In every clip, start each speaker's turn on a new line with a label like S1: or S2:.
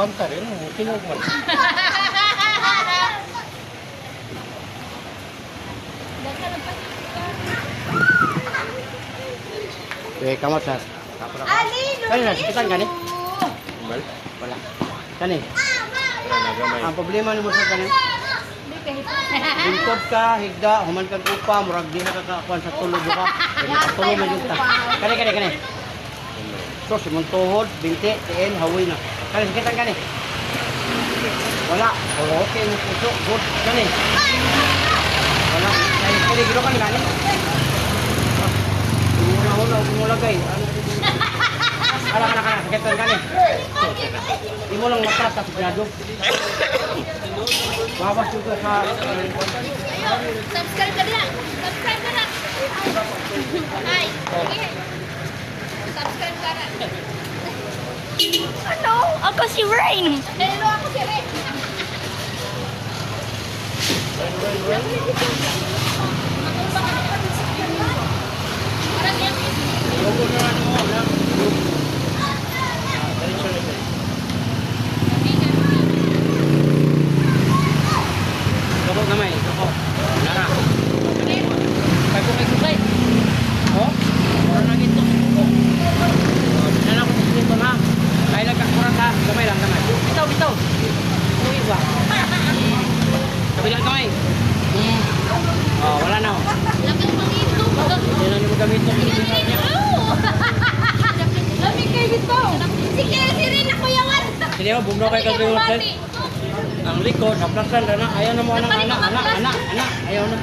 S1: Panta rin, tinawag mo. Eh, kamat sa. Kani na, sikitan kani? Wala. Kani? Ang problema ni mo sa kani? Bintod ka, higda, human kang upa, murag di na kakakuan sa tulog ka. Tulog mo dito. Kani. So, simong tuhod, binti, tiin, hawi na. Kani, sikitan kani? Wala. Oh, okay, mo puso. Good. Kani? Wala. Kani, gino kani kani? Umulagay. Kana, sakitan kani? Di mo lang matas sa pinado. Bawas juga sa...
S2: Subscribe ka na! Subscribe ka na! Ay! Subscribe ka na! Ano? Ako si Rain! Hello, ako si Rain!
S1: Doko gamay, doko. Nara. Kay. Oh? Ora na gito. Nana ko dito na. Kay nagkakuran ka, gamay lang gamay. Bitaw. Uy ba. Kabila gamay. Oh, wala na.
S2: Lapit mo dito!
S1: Yan ang gamit ko niya.
S2: Lapit kayo dito! Sige, si Rain ako yawan!
S1: Sini mo bugno kay kagawin mo. Ang likod, haplasan na, ayaw na mo anak, ayaw na.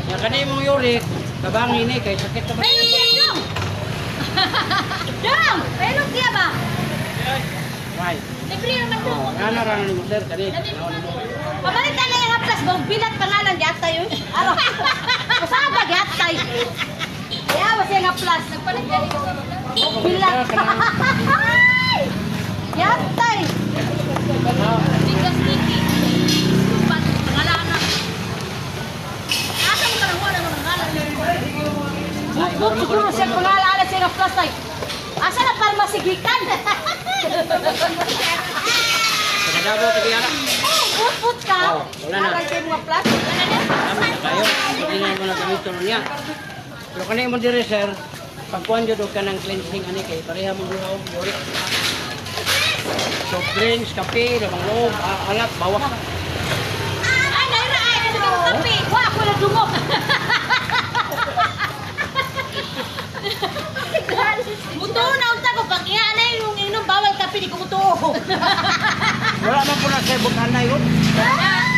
S1: Yan kanina mong yurik, kabangin eh, kay sakit na ba?
S2: Dong! Dong! Pero siya ba?
S1: Right.
S2: Libre naman dong!
S1: Nanarang ni mo sir, kanina.
S2: Pamalitan na yung haplas, bang bilat pangalan, gatay yun. Araw, masama ba gatay? Kaya ba siya yung haplas? Nagpalit ka rin. Bilat. Gatay! Bigas Niki. Pangalanan. Asa mo ka lang wala mo nangalan? Bukbuk siguro siya pangalanan siya ng plastic. Asa na parmasigikan?
S1: Pinagawa ka kaya na.
S2: Put ka.
S1: Wala na.
S2: Aral kayo mga plastic.
S1: Tama na kayo. Hindi na mo na gamito niya. Pero kanina mo dire sir, pagkuhan dyan ka ng cleansing ani kay pareha mo dito yurik. Soft drinks, kape, lamang loob, alat, bawak.
S2: Ay, naira ay. Kasi ka kape. Wa, ako na dumok. Muto na unta ko. Pag ihanay yung inom bawal kape, di ko muto.
S1: Wala man po na sa bukan na yun.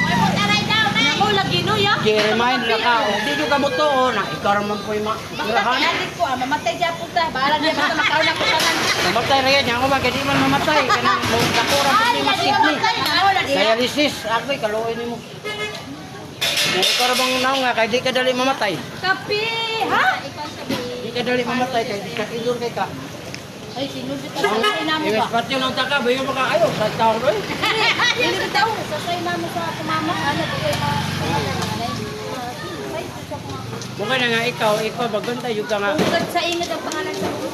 S2: May mutaray daw, nay. Ako lagi no, ya.
S1: I-remind na ka, hindi nyo ka mo to, na ikaw naman po yung makurahan.
S2: Bakit ko, mamatay siya po ta. Bahala niya basta makaw na ko tanan.
S1: Mamatay rin yan, ako ba, kaya di man mamatay. Kanang kakurang po ni mas kidney. Dialysis, ako'y kaluoy ni mo. Ikaw na bang naong nga, kaya di ka dali mamatay.
S2: Kape, ha?
S1: Di ka dali mamatay, kaya di ka idol kay ka.
S2: Ay, sinunod ka sa inamo
S1: Iwas
S2: ba?
S1: pati yung taka, bayo mo ka kayo, sa taong doon.
S2: Hindi ka daw. Sa inamo sa kumama. Ano, di kayo ma...
S1: Mukha na nga ikaw maganda yung ka nga.
S2: Tungkod sa ingat ang pangalan sa ulo.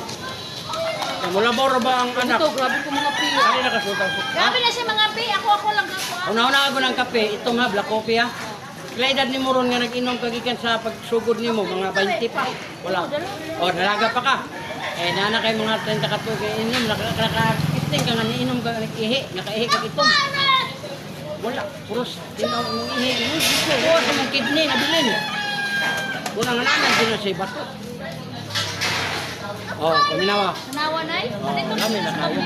S1: Mula mo ba ang anak?
S2: Ito, grabe ko mga piyo.
S1: Ano nakasutan ko?
S2: Grabe na siya mga pi. Ako lang ako.
S1: Una-una ako ng kape, ito nga, black coffee ha. Kaya edad ni Moron nga nag-inom kagikan sa pagsugod ni mo, mga 20 pa. Wala. O, dalaga pa ka. Eh, nana kayo mga 30 ka to, kaya inom, nakakisting ka nga, niinom ka, nakaihi ka itom. Wala, puros, tinaw ng ihi. Buwa sa mga kidney, nabilin. Unang nanan, din na siya bato. O, kaminawa.
S2: Nanawa na eh.
S1: Oh, kami na kayo.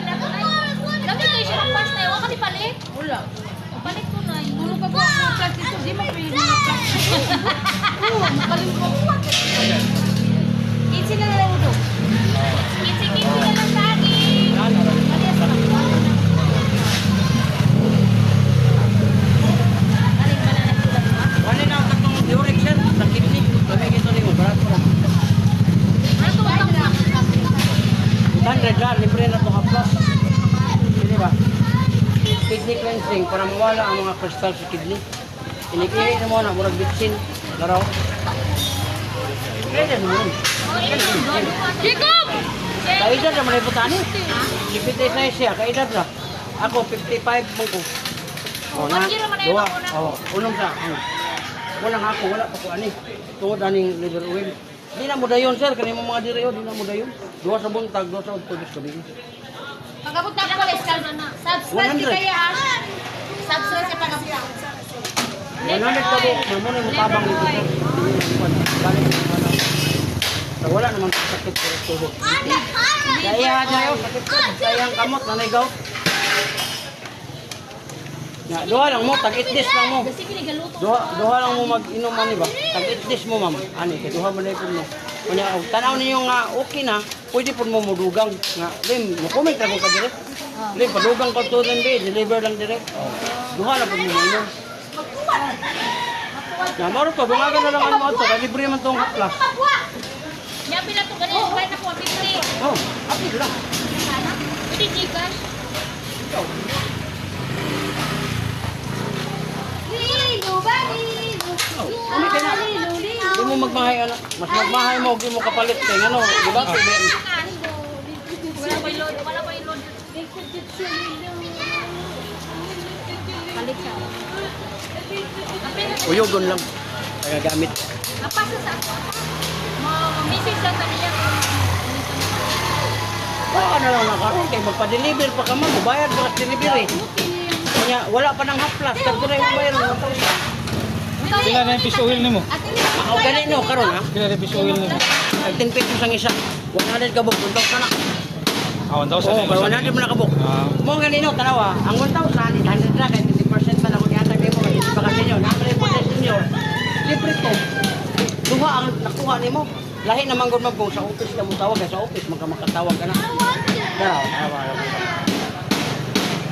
S2: Kami kayo siya ng pas na yun. Wala ka di palit? Wala. Palit ko na yun. Tulog ka po sa plastic. Di mo pili mga plastic. Oo, makalim ko. 15 na lang ito. 15 na lang sa akin. Alias na lang. Aling ba na nagsulat mo?
S1: Wala na ako itong diurex, sir. Sa kidney. Kami ito ni mo, barato lang.
S2: Ano ito ang mga
S1: 100 lang, libre na ito ka-plus. Hindi ba? Kidney cleansing para mawala ang mga crystal sa kidney. Inikiri na mo na, murag bitsin. Laraw. Kaya mo yun.
S2: Jacob!
S1: Kaedad na malay putani. Sipit na siya, kaedad na. Ako 55 mo ko.
S2: Oh, one year naman na yun,
S1: duha.
S2: una.
S1: Oh, unong sa. Walang ako, wala pa ko ani. Tungod aning liver oil. Di na mo dayon sir, kani mo mga diri di na mo dayon. Duha sa buntag, duha sa utubis ka din.
S2: Pagkabot na ko, subscribe
S1: 100.
S2: ka kaya ha. Subscribe ka pagkabot.
S1: 100 ka mo, mo na mo tabang nito sir. Galing mo wala. Sa wala naman sakit sa tuhod. Kaya dayo sakit ko, sayang kamot nanay gaw. Ya, duha lang mo, tag-itdis lang mo.
S2: Kasi pinigaluto.
S1: Duha lang mo mag-inom man ba? Tag-itdis mo ma'am. Ani kay duha man dai mo. Kunya og tanaw ninyo nga okay na, pwede pud mo mudugang nga lim, mo comment ra ko ka dire. Lim padugang ko to din deliver lang dire. Duha lang pud mo inom. Ya maro to, dungagan na lang ang mo to, kay libre man tong haplas.
S2: Nya pila to ganito, buhay na po 50.
S1: Oh, apil lang.
S2: Pwede Gcash.
S1: Ano kay na? Di mo magmahay ana. Mas magmahay mo og di mo kapalit kay ngano, di ba?
S2: Wala pa load, wala pa load. Balik ka.
S1: Uyogon lang. Kaya gamit.
S2: Napasa sa message lang kanila.
S1: Wala na lang nakaroon kay magpa-deliver pa ka man, bayad pa ka sa delivery. Kanya wala pa nang haplas, kadto na yung bayad ng 1,000.
S3: Kila na yung fish oil nimo.
S1: Ako gani no karon ha.
S3: Kila na yung fish oil nimo.
S1: Tag 10 pesos ang isa. 100 kabog, 1,000 na.
S3: Ah, 1,000
S1: Oo,
S3: na
S1: pero
S3: yung
S1: 100 mo na kabog.
S3: Ah.
S1: Mo gani no tanawa, ang 1,000 100 ra kay 50% pa na ko yatag nimo kasi baka sa inyo, naman po sa inyo. Libre to. Duha ang nakuha nimo. Lahi naman gud kung sa office ka mo tawag, sa office makatawag ka na. Daw.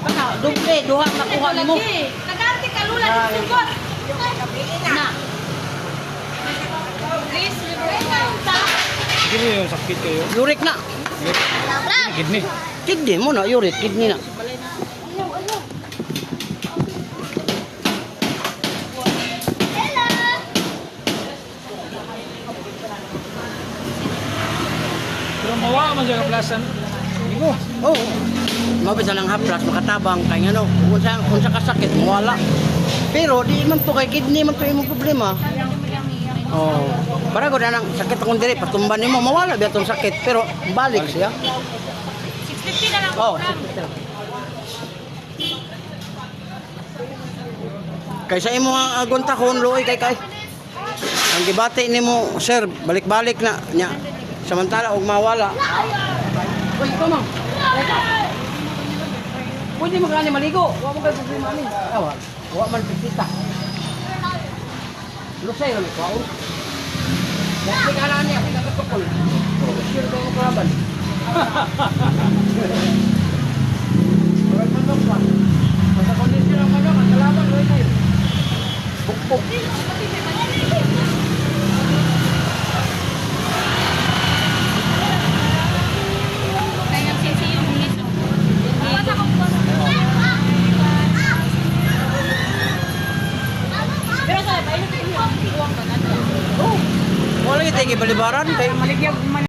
S1: Baka duble duha ang nakuha nimo.
S2: Nagarte ka lula sa sugot. Na. Please,
S3: Hindi yung sakit kayo.
S1: Yurik na.
S3: Kidney.
S1: Kidney mo na, yurik, kidney na.
S3: Pero mawa man dyan ang plasan. Igo.
S1: Oh. Mabisa ng haplas makatabang kay ano, kung sa kasakit mawala. Pero di man to kay kidney man to imong problema. Oh. Para ko nang sakit akong diri patumban nimo mawala biya tong sakit pero balik siya.
S2: 650 na lang.
S1: Oh. Kay sa imo ang agontahon luoy kay. Ang gibati nimo sir, balik-balik na nya. Samantala og mawala. Uy, come on. Pwede mo kani maligo. Wa mo kay problema ni. Awa. Wa man pisita. Lusay ron ko. Dahil kala niya pinakatukol. Sure ko mo laban. Ora pa pa. Sa kondisyon ng manok, ang kalaban loy kayo. Bukbuk.
S2: Kaya sisi yung nito. Basta ko pero sa bayo ko yung uwang ka na.
S1: Oh. Wala kita gibalibaran kay